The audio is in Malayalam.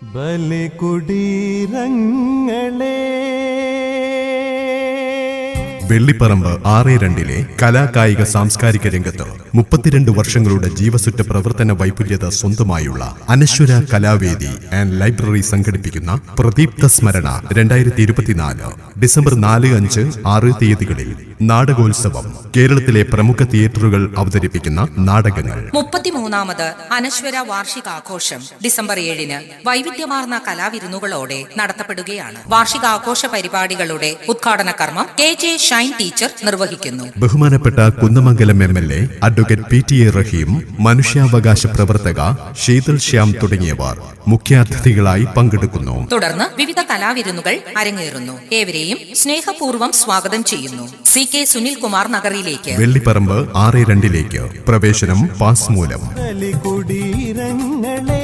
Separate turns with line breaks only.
ബലികുടീരങ്ങളെ
വെള്ളിപ്പറമ്പ് 6-2 കലാകായിക സാംസ്കാരിക രംഗത്ത് 32 വർഷങ്ങളുടെ ജീവസുറ്റ പ്രവർത്തന വൈപുല്യത സ്വന്തമായുള്ള അനശ്വര കലാവേദി ആൻഡ് ലൈബ്രറി സംഘടിപ്പിക്കുന്ന പ്രദീപ്ത സ്മരണ 2024 ഡിസംബർ 4, 5, 6 തീയതികളിൽ നാടകോത്സവം. കേരളത്തിലെ പ്രമുഖ തിയേറ്ററുകൾ അവതരിപ്പിക്കുന്ന നാടകങ്ങൾ.
33ാമത് അനശ്വര വാർഷികാഘോഷം ഡിസംബർ 7 വൈവിധ്യമാർന്ന കലാവിരുന്നുകളോടെ നടത്തപ്പെടുകയാണ്. വാർഷികാഘോഷ പരിപാടികളുടെ ഉദ്ഘാടന കർമ്മം KJ ഷൈൻ ടീച്ചർ നിർവഹിക്കുന്നു.
ബഹുമാനപ്പെട്ട കുന്നമംഗലം MLA അഡ്വക്കേറ്റ് PTA റഹീം, മനുഷ്യാവകാശ പ്രവർത്തക ശീതൽ ശ്യാം തുടങ്ങിയവർ മുഖ്യാതിഥികളായി പങ്കെടുക്കുന്നു.
തുടർന്ന് വിവിധ കലാവിരുന്നുകൾ അരങ്ങേറുന്നു. ഏവരെയും സ്നേഹപൂർവ്വം സ്വാഗതം ചെയ്യുന്നു. CK സുനിൽകുമാർ നഗറിലേക്ക്.
വെള്ളിപ്പറമ്പ് 6-2 പ്രവേശനം പാസ് മൂലം.
ബലികുടീരങ്ങളെ